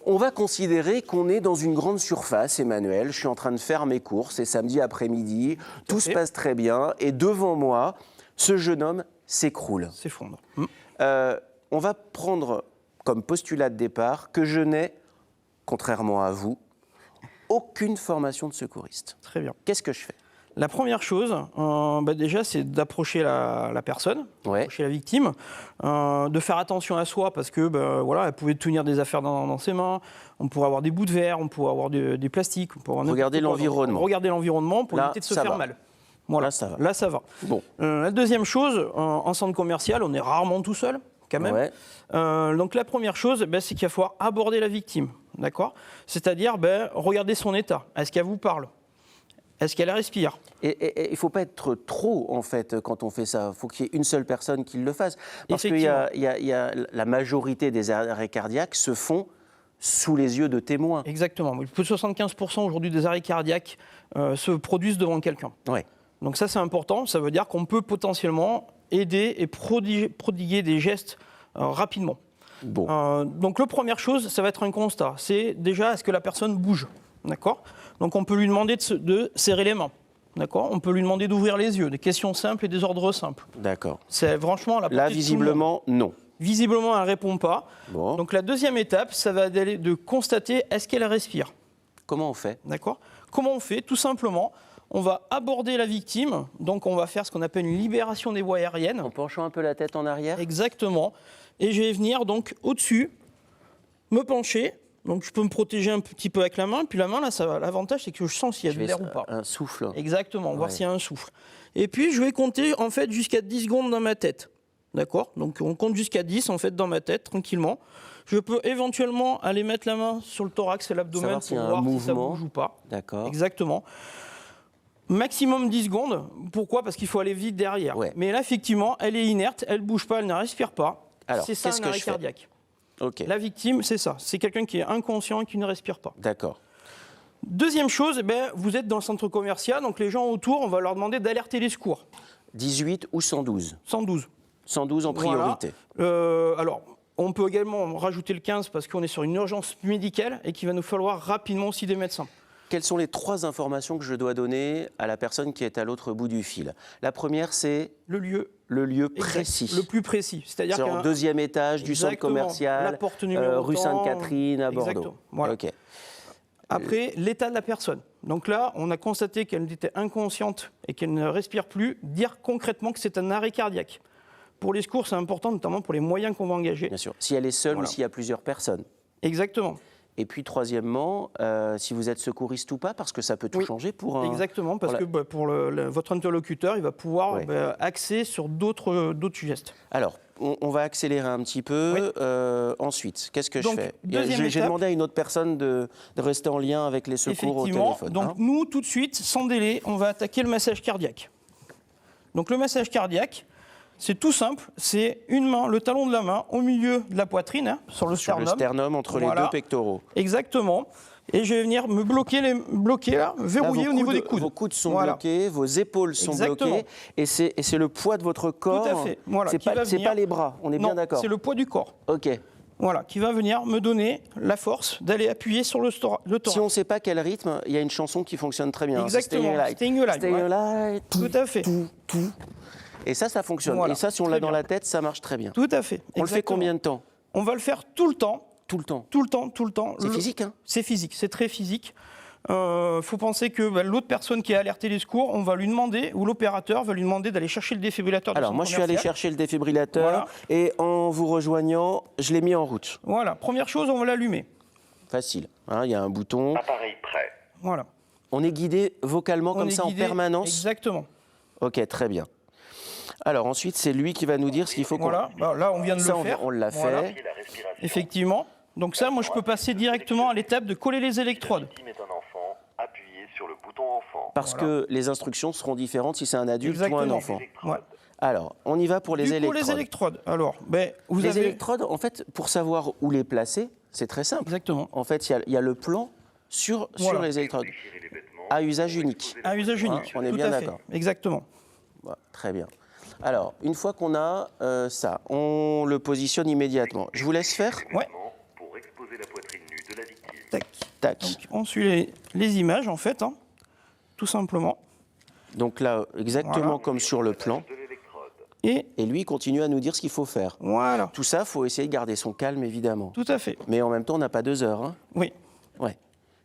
On va considérer qu'on est dans une grande surface, Emmanuel. Je suis en train de faire mes courses, c'est samedi après-midi, tout se passe très bien, et devant moi, ce jeune homme s'écroule. S'effondre. On va prendre comme postulat de départ que je n'ai, contrairement à vous, aucune formation de secouriste. Très bien. Qu'est-ce que je fais? La première chose, déjà, c'est d'approcher la personne, d'approcher la victime, de faire attention à soi parce que, voilà, elle pouvait tenir des affaires dans ses mains, on pourrait avoir des bouts de verre, on pourrait avoir des plastiques. Regardez l'environnement. Regarder l'environnement pour éviter de se faire mal. Voilà, là, ça va. Bon. La deuxième chose, en centre commercial, on est rarement tout seul, quand même. Ouais. Donc la première chose, c'est qu'il va falloir aborder la victime, d'accord? C'est-à-dire, regarder son état. Est-ce qu'elle vous parle? Est-ce qu'elle respire? Et il ne faut pas être trop, en fait, quand on fait ça. Il faut qu'il y ait une seule personne qui le fasse. Parce qu'il y a la majorité des arrêts cardiaques se font sous les yeux de témoins. Exactement. Plus de 75% aujourd'hui des arrêts cardiaques se produisent devant quelqu'un. Ouais. Donc ça, c'est important. Ça veut dire qu'on peut potentiellement aider et prodiguer des gestes rapidement. Bon. Donc la première chose, ça va être un constat. C'est déjà, est-ce que la personne bouge? D'accord? Donc on peut lui demander de serrer les mains. D'accord? On peut lui demander d'ouvrir les yeux, des questions simples et des ordres simples. D'accord. C'est franchement la Là, visiblement, non. Visiblement, elle ne répond pas. Bon. Donc la deuxième étape, ça va être de constater est-ce qu'elle respire. Comment on fait? D'accord? Comment on fait? Tout simplement, on va aborder la victime. Donc on va faire ce qu'on appelle une libération des voies aériennes. En penchant un peu la tête en arrière? Exactement. Et je vais venir donc au-dessus, me pencher. Donc je peux me protéger un petit peu avec la main, puis la main, là, ça va. L'avantage, c'est que je sens s'il y a de l'air ou pas. Un souffle. Exactement, voir s'il y a un souffle. Et puis je vais compter en fait jusqu'à 10 secondes dans ma tête. D'accord? Donc on compte jusqu'à 10 en fait dans ma tête, tranquillement. Je peux éventuellement aller mettre la main sur le thorax et l'abdomen pour voir si ça bouge ou pas. D'accord. Exactement. Maximum 10 secondes. Pourquoi? Parce qu'il faut aller vite derrière. Ouais. Mais là, effectivement, elle est inerte, elle ne bouge pas, elle ne respire pas. Alors, c'est ça qu'est-ce un que arrêt je fais? cardiaque. Ok. La victime, c'est ça. C'est quelqu'un qui est inconscient et qui ne respire pas. D'accord. Deuxième chose, vous êtes dans le centre commercial, donc les gens autour, on va leur demander d'alerter les secours. 18 ou 112? 112. 112 en priorité. Voilà. Alors, on peut également rajouter le 15 parce qu'on est sur une urgence médicale et qu'il va nous falloir rapidement aussi des médecins. Quelles sont les 3 informations que je dois donner à la personne qui est à l'autre bout du fil? La première, c'est le lieu précis. Le plus précis. C'est-à-dire au 2e étage du centre commercial, la porte numéro rue Sainte-Catherine à Bordeaux. Exactement. Voilà. Okay. Après, l'état de la personne. Donc là, on a constaté qu'elle était inconsciente et qu'elle ne respire plus. Dire concrètement que c'est un arrêt cardiaque. Pour les secours, c'est important, notamment pour les moyens qu'on va engager. Bien sûr. Si elle est seule ou s'il y a plusieurs personnes. Exactement. Et puis, troisièmement, si vous êtes secouriste ou pas, parce que ça peut tout changer pour un... Exactement, parce que pour votre interlocuteur, il va pouvoir axer sur d'autres gestes. Alors, on va accélérer un petit peu. Ensuite, qu'est-ce que je fais? J'ai demandé à une autre personne de rester en lien avec les secours au téléphone. Donc nous, tout de suite, sans délai, on va attaquer le massage cardiaque. Donc le massage cardiaque, c'est tout simple, c'est une main, le talon de la main, au milieu de la poitrine, sur le sternum. Sur le sternum, entre les deux pectoraux. Exactement. Et je vais venir me bloquer là, verrouiller au niveau des coudes. Vos coudes sont bloqués, vos épaules sont bloquées, et c'est le poids de votre corps. Tout à fait. Voilà, c'est pas les bras, on est bien d'accord. C'est le poids du corps. Ok. Voilà, qui va venir me donner la force d'aller appuyer sur le thorax. Si on ne sait pas quel rythme, il y a une chanson qui fonctionne très bien. Exactement. Staying Alive. Staying Alive. Tout à fait. Tout. Et ça fonctionne. Voilà. Et ça, si on l'a dans la tête, ça marche très bien. Tout à fait. On le fait combien de temps? On va le faire tout le temps. Tout le temps. Tout le temps. C'est physique, hein? C'est physique, c'est très physique. Faut penser que l'autre personne qui a alerté les secours, on va lui demander, ou l'opérateur va lui demander d'aller chercher le défibrillateur. Alors moi, je suis allé chercher le défibrillateur et en vous rejoignant, je l'ai mis en route. Voilà. Première chose, on va l'allumer. Facile. Il y a un bouton. Appareil prêt. Voilà. On est guidé vocalement comme ça en permanence. Exactement. Ok, très bien. Alors ensuite, c'est lui qui va nous dire ce qu'il faut qu'on... Voilà, là on vient de le faire. On l'a fait. Effectivement. Donc ça, moi je peux passer directement à l'étape de coller les électrodes. Appuyez sur le bouton enfant. Parce que les instructions seront différentes si c'est un adulte ou un enfant. Ouais. Alors, on y va pour les électrodes. Pour les électrodes, alors, les électrodes, en fait, pour savoir où les placer, c'est très simple. Exactement. En fait, il y a le plan sur les électrodes. À usage unique. À usage unique. On est bien d'accord. Exactement. Voilà, très bien. Alors, une fois qu'on a ça, on le positionne immédiatement. Je vous laisse faire. Ouais. Pour exposer la poitrine nue de Tac. Donc, on suit les images, en fait, hein, tout simplement. Donc là, exactement comme sur le plan. De l'électrode. Et Et lui, il continue à nous dire ce qu'il faut faire. voilà, Tout ça, il faut essayer de garder son calme, évidemment. tout à fait. Mais en même temps, on n'a pas 2 heures. Hein. Oui, Ouais.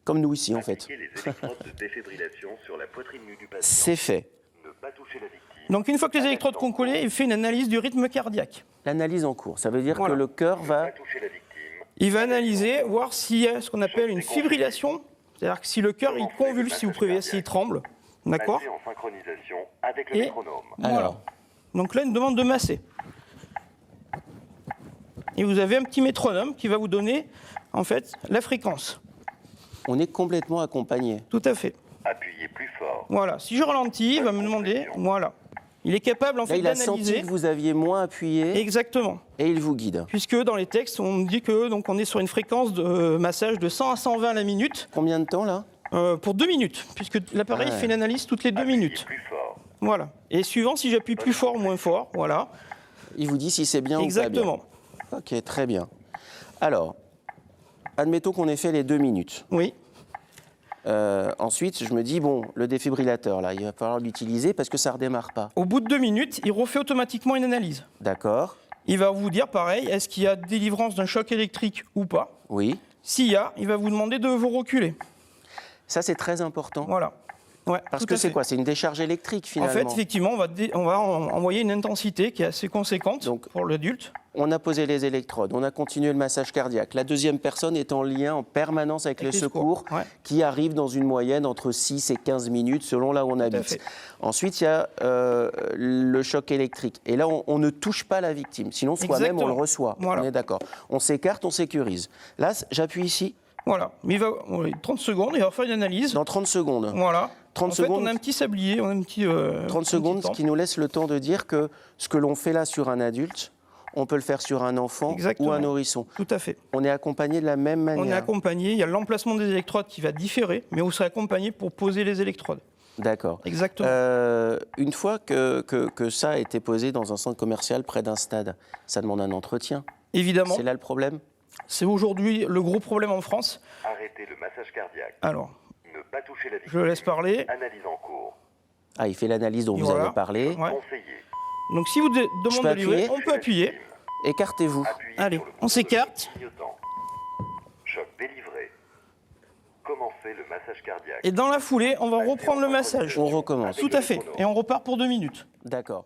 Comme nous ici, en fait. Appliquez les électrodes de défibrillation sur la poitrine nue du patient. C'est fait. Ne pas toucher la victime. donc une fois que les électrodes sont collées, il fait une analyse du rythme cardiaque. L'analyse en cours, ça veut dire Voilà. que le cœur Ne va... pas toucher la victime. Il va analyser, voir s'il y a ce qu'on appelle une fibrillation, c'est-à-dire que si le cœur il convulse, si vous prévoyez, s'il tremble, d'accord. Masser en synchronisation avec le Et- métronome. Alors, Donc là, une demande de masser. Et vous avez un petit métronome qui va vous donner, en fait, la fréquence. on est complètement accompagné. Tout à fait. Appuyez plus fort. Voilà. Si je ralentis, il va me demander, voilà. Il est capable, en Là, fait, il a senti d'analyser. que vous aviez moins appuyé Exactement. et il vous guide. Puisque dans les textes, on dit que donc on est sur une fréquence de massage de 100 à 120 à la minute Combien de temps, là? pour 2 minutes, puisque l'appareil Ouais. fait une analyse toutes les 2 Appuyez minutes. plus fort. Voilà. Et suivant si j'appuie plus fort ou moins fort, voilà. Il vous dit si c'est bien Exactement. ou pas bien. Ok, très bien. Alors, admettons qu'on ait fait les 2 minutes. Oui. Ensuite, je me dis, bon, le défibrillateur, là, il va falloir l'utiliser parce que ça ne redémarre pas. Au bout de 2 minutes, il refait automatiquement une analyse. D'accord? Il va vous dire pareil, est-ce qu'il y a délivrance d'un choc électrique ou pas. Oui. S'il y a, il va vous demander de vous reculer. Ça, c'est très important. Voilà. Ouais, Parce tout que à c'est fait. quoi? C'est une décharge électrique, En finalement. fait, effectivement, on va envoyer une intensité qui est assez conséquente Donc- pour l'adulte. On a posé les électrodes, on a continué le massage cardiaque. La deuxième personne est en lien en permanence avec les les secours, secours, ouais. qui arrivent dans une moyenne entre 6 et 15 minutes selon là où on habite. fait. Ensuite, il y a le choc électrique. Et là, on ne touche pas la victime. Sinon, soi-même, on le Exactement. reçoit. Voilà. On est d'accord. On s'écarte, on sécurise. Là, j'appuie ici. Voilà. Mais il va 30 secondes, il va faire une analyse. Dans 30 secondes. Voilà. 30 en fait, secondes. on a un petit sablier, on a un petit. 30 un secondes, petit ce qui nous laisse le temps de dire que ce que l'on fait là sur un adulte, on peut le faire sur un enfant Exactement. ou un nourrisson. Tout à fait. On est accompagné de la même manière. On est accompagné, il y a l'emplacement des électrodes qui va différer, mais vous serez accompagné pour poser les électrodes. D'accord. Exactement. Une fois que ça a été posé dans un centre commercial près d'un stade, ça demande un entretien. Évidemment, C'est là le problème? c'est aujourd'hui le gros problème en France. Arrêtez le massage cardiaque. Alors, Ne pas toucher la victime. je laisse parler. Analyse en cours. Ah, il fait l'analyse dont vous Voilà. avez parlé. Ouais. Conseiller. Donc si vous Je demandez peux de livrer, appuyer on peut appuyer. Écartez-vous. Appuyez Allez, sur le on bouton s'écarte. de choc clignotant. Choc délivré. Commencez le massage cardiaque. Et dans la foulée, on va reprendre le massage. On recommence. Tout à fait. Et on repart pour 2 minutes. D'accord.